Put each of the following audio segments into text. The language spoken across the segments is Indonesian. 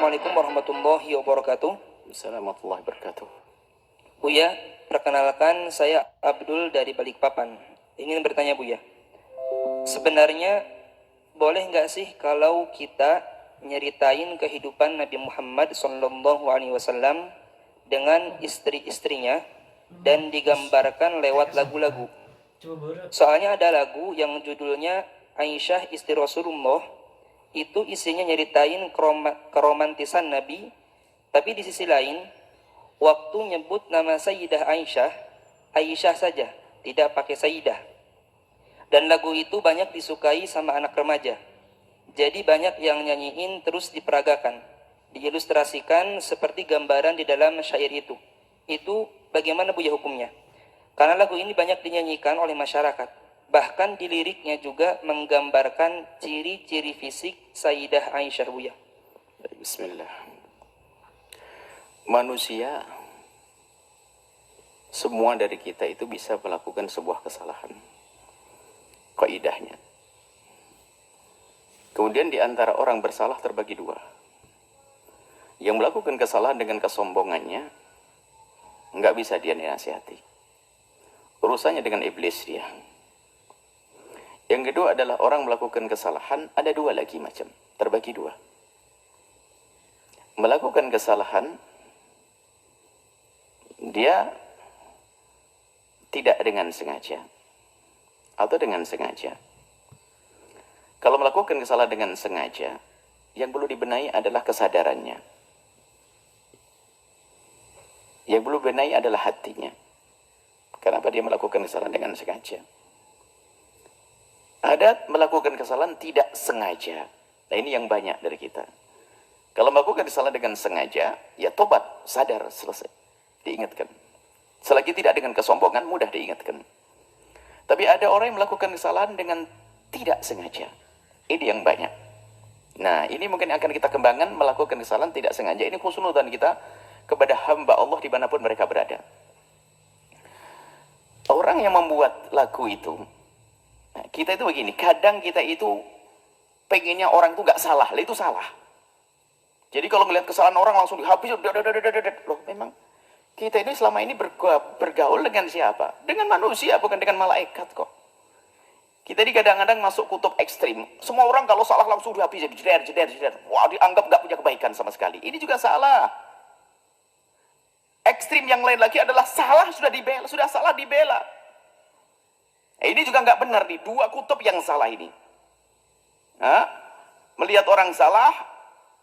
Assalamualaikum warahmatullahi wabarakatuh. Assalamualaikum warahmatullahi wabarakatuh. Buya, perkenalkan saya Abdul dari Balikpapan. Ingin bertanya Buya, sebenarnya boleh nggak sih kalau kita nyeritain kehidupan Nabi Muhammad SAW dengan istri-istrinya dan digambarkan lewat lagu-lagu? Soalnya ada lagu yang judulnya Aisyah Istri Rasulullah, itu isinya nyeritain keromantisan Nabi, tapi di sisi lain waktu nyebut nama Sayyidah Aisyah, Aisyah saja, tidak pakai Sayyidah. Dan lagu itu banyak disukai sama anak remaja. Jadi banyak yang nyanyiin terus diperagakan, diilustrasikan seperti gambaran di dalam syair itu. Itu bagaimana Buya hukumnya? Karena lagu ini banyak dinyanyikan oleh masyarakat. Bahkan di liriknya juga menggambarkan ciri-ciri fisik Sayyidah Aisyah Buya. Bismillah. Manusia, semua dari kita itu bisa melakukan sebuah kesalahan. Kaidahnya. Kemudian di antara orang bersalah terbagi dua. Yang melakukan kesalahan dengan kesombongannya, nggak bisa dia nasihati. Urusannya dengan iblis dia. Yang kedua adalah orang melakukan kesalahan, ada dua lagi macam, terbagi dua. Melakukan kesalahan, dia tidak dengan sengaja atau dengan sengaja. Kalau melakukan kesalahan dengan sengaja, yang perlu dibenahi adalah kesadarannya. Yang perlu dibenahi adalah hatinya. Kenapa dia melakukan kesalahan dengan sengaja? Ada melakukan kesalahan tidak sengaja. Nah ini yang banyak dari kita. Kalau melakukan kesalahan dengan sengaja, ya tobat, sadar, selesai. Diingatkan. Selagi tidak dengan kesombongan, mudah diingatkan. Tapi ada orang yang melakukan kesalahan dengan tidak sengaja. Ini yang banyak. Nah ini mungkin akan kita kembangkan, melakukan kesalahan tidak sengaja. Ini husnudzan kita kepada hamba Allah dimanapun mereka berada. Orang yang membuat lagu itu, kita itu begini, kadang kita itu pengennya orang itu nggak salah, itu salah. Jadi kalau melihat kesalahan orang langsung dihabis, loh memang kita ini selama ini bergaul dengan siapa? Dengan manusia, bukan dengan malaikat kok. Kita ini kadang-kadang masuk kutub ekstrim. Semua orang kalau salah langsung dihabis, jeder. Wah, dianggap nggak punya kebaikan sama sekali. Ini juga salah. Ekstrim yang lain lagi adalah salah sudah salah dibela. Ini juga nggak benar nih, dua kutub yang salah ini. Melihat orang salah,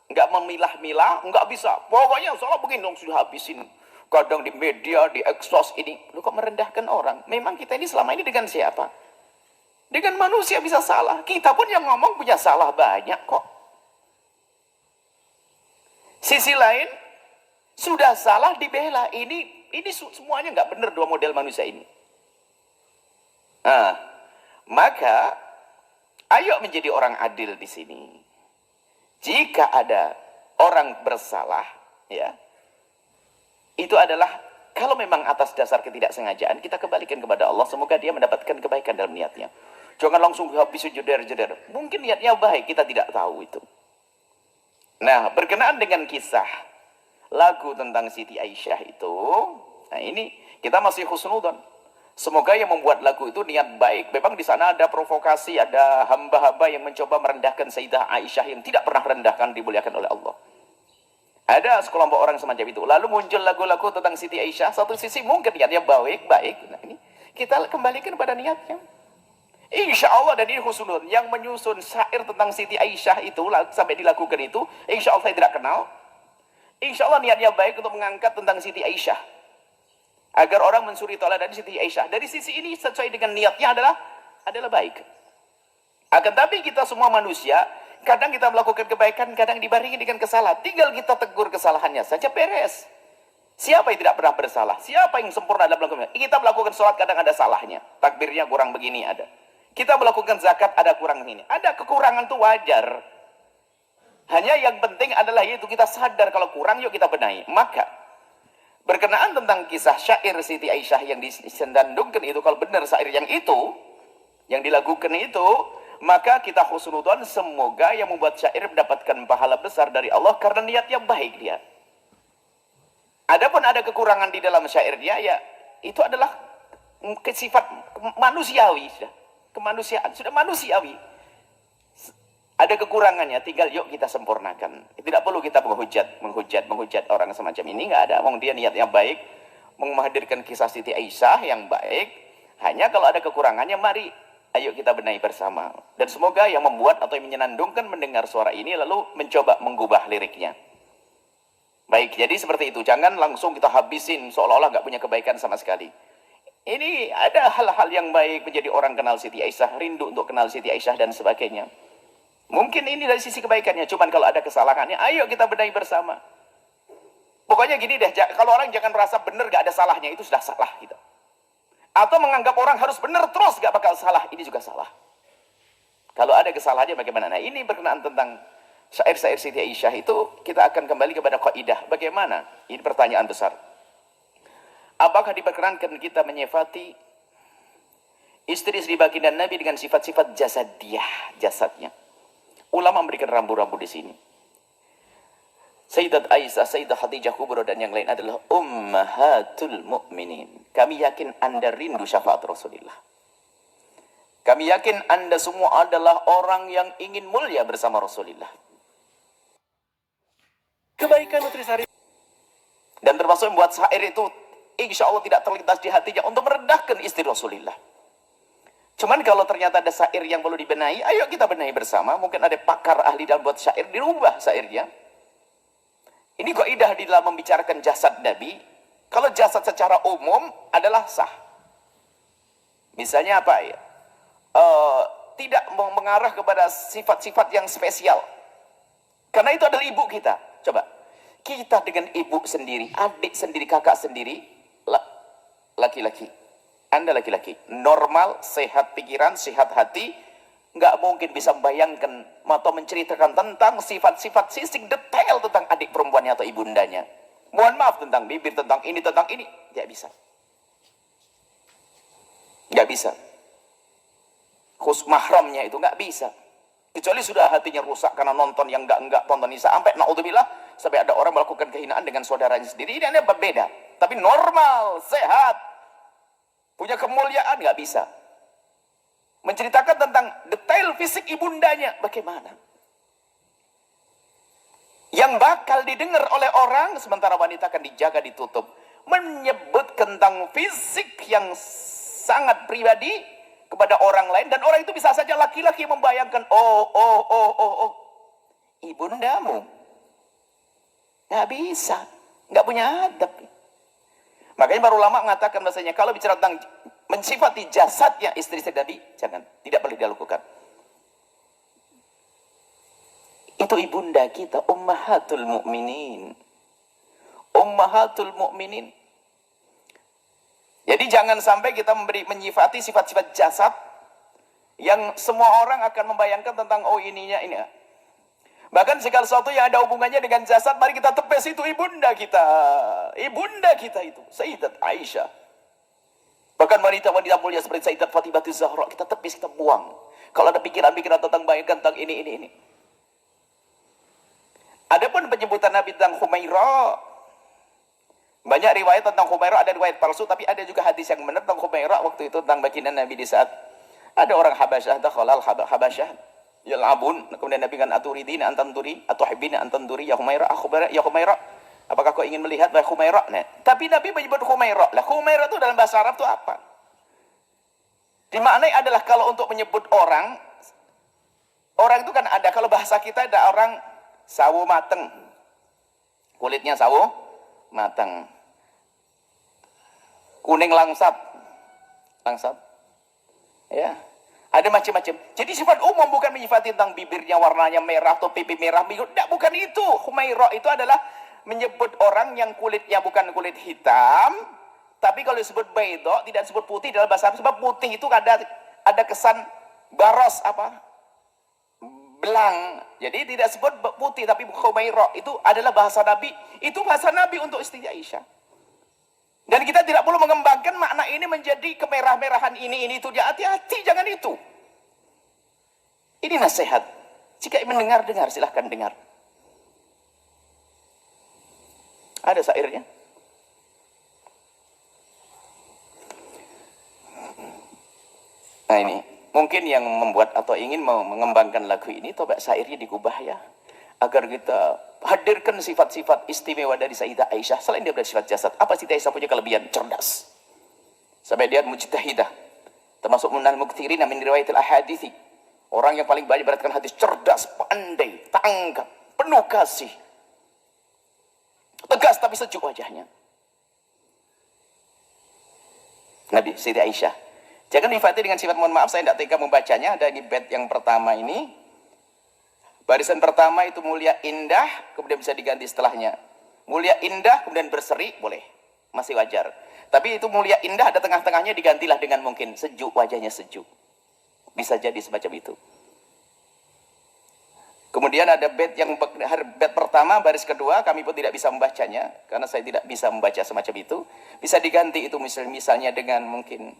nggak memilah-milah, nggak bisa. Pokoknya salah begini dong sudah habisin. Kadang di media, di eksos ini, lu kok merendahkan orang? Memang kita ini selama ini dengan siapa? Dengan manusia bisa salah. Kita pun yang ngomong punya salah banyak kok. Sisi lain, sudah salah dibela. Ini semuanya nggak benar dua model manusia ini. Maka ayo menjadi orang adil di sini. Jika ada orang bersalah, ya, itu adalah kalau memang atas dasar ketidaksengajaan, kita kembalikan kepada Allah. Semoga dia mendapatkan kebaikan dalam niatnya. Jangan langsung habis jeder. Mungkin niatnya baik, kita tidak tahu itu. Nah, berkenaan dengan kisah lagu tentang Siti Aisyah itu, nah ini kita masih husnudzon. Semoga yang membuat lagu itu niat baik. Memang di sana ada provokasi, ada hamba-hamba yang mencoba merendahkan Sayyidah Aisyah yang tidak pernah rendahkan, dimuliakan oleh Allah. Ada sekelompok orang semacam itu. Lalu muncul lagu-lagu tentang Siti Aisyah. Satu sisi mungkin niatnya baik. Nah ini kita kembalikan pada niatnya. Insya Allah, dan ini husnudzon yang menyusun syair tentang Siti Aisyah itu sampai dilakukan itu, insya Allah saya tidak kenal. Insya Allah niatnya baik untuk mengangkat tentang Siti Aisyah, agar orang mensuri tauladan Siti Aisyah. Dari sisi ini sesuai dengan niatnya adalah baik. Akan tapi kita semua manusia, kadang kita melakukan kebaikan, kadang dibarengi dengan kesalahan. Tinggal kita tegur kesalahannya saja, beres. Siapa yang tidak pernah bersalah? Siapa yang sempurna dalam melakukan? Kita melakukan sholat kadang ada salahnya, takbirnya kurang begini ada. Kita melakukan zakat ada kurang ini. Ada kekurangan itu wajar. Hanya yang penting adalah yaitu kita sadar kalau kurang, yuk kita benahi. Maka berkenaan tentang kisah syair Siti Aisyah yang disendandungkan itu, kalau benar syair yang itu, yang dilakukan itu, maka kita husnudzon semoga yang membuat syair mendapatkan pahala besar dari Allah karena niatnya baik dia. Adapun ada kekurangan di dalam syairnya, ya itu adalah sifat manusiawi, kemanusiaan, sudah manusiawi. Ada kekurangannya, tinggal yuk kita sempurnakan. Tidak perlu kita menghujat orang semacam ini, nggak ada. Dia niatnya baik, menghadirkan kisah Siti Aisyah yang baik. Hanya kalau ada kekurangannya, mari ayo kita benahi bersama. Dan semoga yang membuat atau yang menyenandungkan mendengar suara ini lalu mencoba mengubah liriknya. Baik, jadi seperti itu. Jangan langsung kita habisin seolah-olah nggak punya kebaikan sama sekali. Ini ada hal-hal yang baik, menjadi orang kenal Siti Aisyah, rindu untuk kenal Siti Aisyah dan sebagainya. Mungkin ini dari sisi kebaikannya, cuman kalau ada kesalahannya, ayo kita benahi bersama. Pokoknya gini deh, kalau orang jangan merasa benar gak ada salahnya, itu sudah salah gitu. Atau menganggap orang harus benar terus gak bakal salah, ini juga salah. Kalau ada kesalahannya bagaimana? Nah ini berkenaan tentang syair-syair Siti Aisyah itu, kita akan kembali kepada kaidah. Bagaimana? Ini pertanyaan besar. Apakah diperkenankan kita menyifati istri-istri baginda Nabi dengan sifat-sifat jasadiyah, jasadnya? Ulama memberikan rambu-rambu di sini. Sayyidat Aisyah, Sayyidah Khadijah Kubra dan yang lain adalah ummahatul mu'minin. Kami yakin Anda rindu syafaat Rasulullah. Kami yakin Anda semua adalah orang yang ingin mulia bersama Rasulullah. Kebaikan nutrisari. Dan termasuk membuat syair itu insya Allah tidak terlintas di hatinya untuk merendahkan istri Rasulullah. Cuman kalau ternyata ada syair yang perlu dibenahi, ayo kita benahi bersama. Mungkin ada pakar ahli dalam buat syair, dirubah syairnya. Ini kaidah di dalam membicarakan jasad Nabi. Kalau jasad secara umum adalah sah. Misalnya apa ya? Tidak mengarah kepada sifat-sifat yang spesial. Karena itu adalah ibu kita. Coba, kita dengan ibu sendiri, adik sendiri, kakak sendiri, laki-laki. Anda laki-laki, normal, sehat pikiran, sehat hati, nggak mungkin bisa membayangkan atau menceritakan tentang sifat-sifat sisik detail tentang adik perempuannya atau ibundanya. Mohon maaf tentang bibir, tentang ini, nggak bisa. Nggak bisa. Khusus mahramnya itu nggak bisa. Kecuali sudah hatinya rusak karena nonton yang enggak tonton Nisa. Sampai na'udzubillah, sampai ada orang melakukan kehinaan dengan saudaranya sendiri. Ini berbeda. Tapi normal, sehat, punya kemuliaan, nggak bisa. Menceritakan tentang detail fisik ibundanya, bagaimana? Yang bakal didengar oleh orang, sementara wanita akan dijaga, ditutup. Menyebut tentang fisik yang sangat pribadi kepada orang lain, dan orang itu bisa saja laki-laki membayangkan, ibundamu. Nggak bisa, nggak punya adab. Makanya para ulama mengatakan bahasanya kalau bicara tentang mensifati jasadnya istri Nabi, jangan, tidak boleh dilakukan. Itu ibunda kita, ummahatul mu'minin. Ummahatul mu'minin. Jadi jangan sampai kita menyifati sifat-sifat jasad yang semua orang akan membayangkan tentang ininya ini. Bahkan segala sesuatu yang ada hubungannya dengan jasad, mari kita tepes itu ibunda kita. Ibunda kita itu, Sayyidat Aisyah. Bahkan wanita-wanita mulia seperti Sayyidat Fatimah Zahra, kita tepis, kita buang. Kalau ada pikiran-pikiran tentang tentang ini. Adapun penyebutan Nabi tentang Humaira, banyak riwayat tentang Humaira, ada riwayat palsu, tapi ada juga hadis yang benar tentang Humaira waktu itu tentang baginda Nabi di saat ada orang Habasyah, dakhalal Habasyah. Yal'abun, kemudian Nabi kan aturidina antanduri atau hibina antanduri ya Humaira, ya Humaira, apakah kau ingin melihat wahai Humaira? Nah, tapi Nabi menyebut Humaira. Lah Humaira itu dalam bahasa Arab itu apa? Dimaknai adalah kalau untuk menyebut orang itu kan ada, kalau bahasa kita ada orang sawo mateng. Kulitnya sawo mateng. Kuning langsat. Ya. Ada macam-macam. Jadi sifat umum bukan menyifati tentang bibirnya warnanya merah atau pipi merah. Tidak, bukan itu. Humaira itu adalah menyebut orang yang kulitnya bukan kulit hitam. Tapi kalau disebut baydo, tidak disebut putih dalam bahasa Arab. Sebab putih itu ada kesan baros belang. Jadi tidak disebut putih, tapi Humaira itu adalah bahasa Nabi. Itu bahasa Nabi untuk istri Aisyah. Dan kita tidak perlu mengembangkan makna ini menjadi kemerah-merahan ini itu. Hati-hati, jangan itu. Ini nasihat. Jika mendengar, silahkan dengar. Ada syairnya. Nah ini, mungkin yang membuat atau ingin mengembangkan lagu ini, coba syairnya digubah ya. Agar kita hadirkan sifat-sifat istimewa dari Sayyidah Aisyah. Selain dia bersifat jasad, apa Sayyidah Aisyah punya kelebihan? Cerdas. Sampai dia mujtahidah. Termasuk minal muktsirin min riwayatil ahadithi. Orang yang paling banyak beratkan hadis, cerdas, pandai, tanggap, penuh kasih. Tegas tapi sejuk wajahnya. Nabi Sayyidah Aisyah. Jangan difati dengan sifat, mohon maaf saya tidak tega membacanya. Ada di bait yang pertama ini. Barisan pertama itu mulia indah, kemudian bisa diganti setelahnya. Mulia indah, kemudian berseri, boleh. Masih wajar. Tapi itu mulia indah, ada tengah-tengahnya, digantilah dengan mungkin sejuk, wajahnya sejuk. Bisa jadi semacam itu. Kemudian ada bait yang bait pertama, baris kedua, kami pun tidak bisa membacanya. Karena saya tidak bisa membaca semacam itu. Bisa diganti itu misalnya dengan mungkin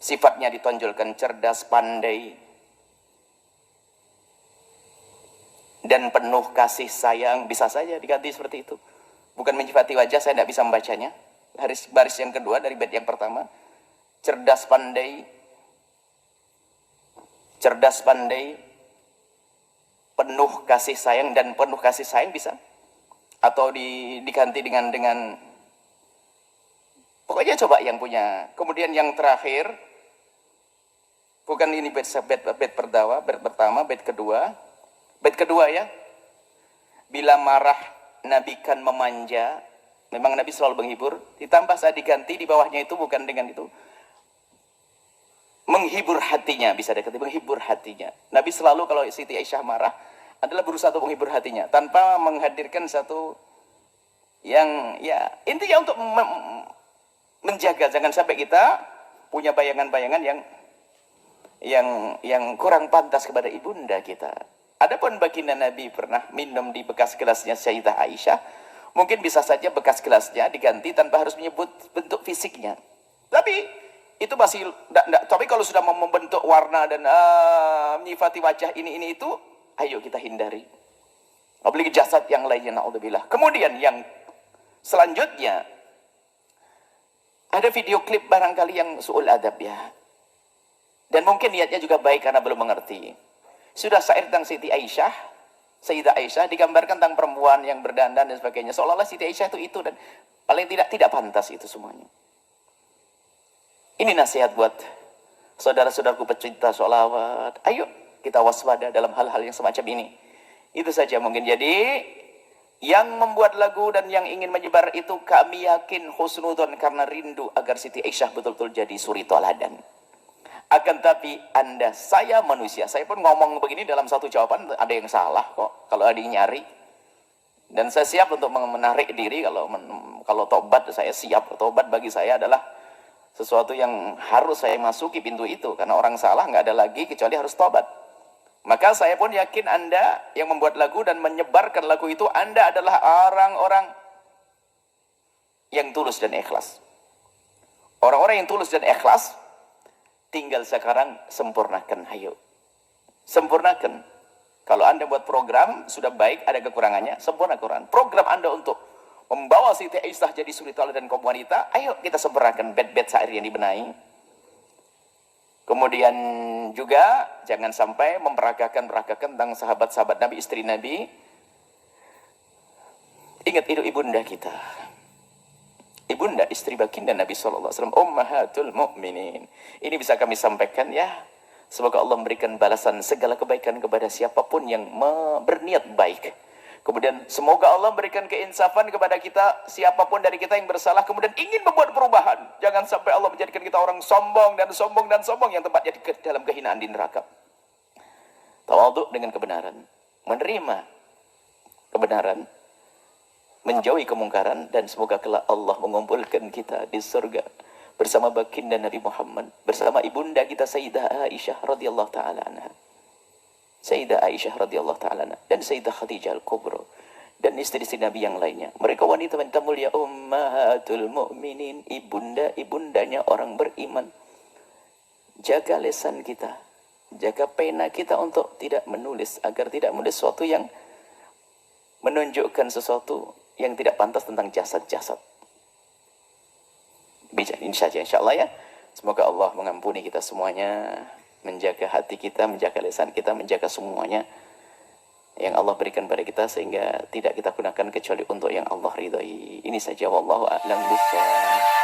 sifatnya ditonjolkan cerdas, pandai, dan penuh kasih sayang. Bisa saja diganti seperti itu. Bukan menyifati wajah, saya tidak bisa membacanya. Baris yang kedua dari bait yang pertama. Cerdas pandai, penuh kasih sayang, dan penuh kasih sayang bisa. Atau diganti dengan pokoknya coba yang punya. Kemudian yang terakhir, bukan ini bait pertama, bait kedua. Bait kedua ya. Bila marah Nabi kan memanja. Memang Nabi selalu menghibur. Ditambah saat diganti di bawahnya itu bukan dengan itu. Menghibur hatinya, bisa dikatakan menghibur hatinya. Nabi selalu kalau Siti Aisyah marah adalah berusaha untuk menghibur hatinya tanpa menghadirkan satu yang ya intinya untuk menjaga jangan sampai kita punya bayangan-bayangan yang kurang pantas kepada ibunda kita. Adapun baginda Nabi pernah minum di bekas gelasnya Sayyidah Aisyah, mungkin bisa saja bekas gelasnya diganti tanpa harus menyebut bentuk fisiknya. Tapi itu masih tapi kalau sudah membentuk warna dan menyifati wajah ini itu, ayo kita hindari. Apalagi jasad yang lainnya, naudzubillah. Kemudian yang selanjutnya ada video klip barangkali yang su'ul adab ya. Dan mungkin niatnya juga baik karena belum mengerti. Sudah syair tentang Siti Aisyah, Sayyidah Aisyah digambarkan tentang perempuan yang berdandan dan sebagainya. Seolah-olah Siti Aisyah itu dan paling tidak pantas itu semuanya. Ini nasihat buat saudara-saudaraku pecinta sholawat. Ayo kita waspada dalam hal-hal yang semacam ini. Itu saja mungkin. Jadi yang membuat lagu dan yang ingin menyebar itu kami yakin husnudon karena rindu agar Siti Aisyah betul-betul jadi suri toladan. Akan tapi saya manusia. Saya pun ngomong begini dalam satu jawaban ada yang salah kok. Kalau ada yang nyari. Dan saya siap untuk menarik diri kalau tobat saya siap. Tobat bagi saya adalah sesuatu yang harus saya masuki pintu itu. Karena orang salah nggak ada lagi kecuali harus tobat. Maka saya pun yakin Anda yang membuat lagu dan menyebarkan lagu itu, Anda adalah orang-orang yang tulus dan ikhlas. Orang-orang yang tulus dan ikhlas, tinggal sekarang sempurnakan, ayo. Sempurnakan. Kalau Anda buat program, sudah baik, ada kekurangannya, sempurnakan. Program Anda untuk membawa Siti Aisyah jadi suri teladan kaum wanita, ayo kita sempurnakan bait-bait syair yang dibenahi. Kemudian juga jangan sampai memperagakan tentang sahabat-sahabat Nabi, istri Nabi. Ingat itu ibunda kita. Ibunda istri baginda Nabi sallallahu alaihi wasallam, ummahatul mukminin. Ini bisa kami sampaikan ya. Semoga Allah memberikan balasan segala kebaikan kepada siapapun yang berniat baik. Kemudian semoga Allah memberikan keinsafan kepada kita, siapapun dari kita yang bersalah kemudian ingin membuat perubahan. Jangan sampai Allah menjadikan kita orang sombong yang tempatnya di dalam kehinaan di neraka. Tawadhu dengan kebenaran, menerima kebenaran, menjauhi kemungkaran, dan semoga kelak Allah mengumpulkan kita di surga bersama baginda Nabi Muhammad, bersama ibunda kita Sayyidah Aisyah radhiyallahu taala anha. Sayyidah Aisyah radhiyallahu taala dan Sayyidah Khadijah al-Kubra dan istri-istri Nabi yang lainnya. Mereka wanita-wanita mulia, ummahatul mukminin, ibundanya orang beriman. Jaga lisan kita, Jaga pena kita untuk tidak menulis, agar tidak menulis sesuatu yang menunjukkan sesuatu yang tidak pantas tentang jasad-jasad. Ini saja insyaAllah ya. Semoga Allah mengampuni kita semuanya, menjaga hati kita, menjaga lisan kita, menjaga semuanya yang Allah berikan pada kita, sehingga tidak kita gunakan kecuali untuk yang Allah ridhai. Ini saja, wallahu a'lam bishawab.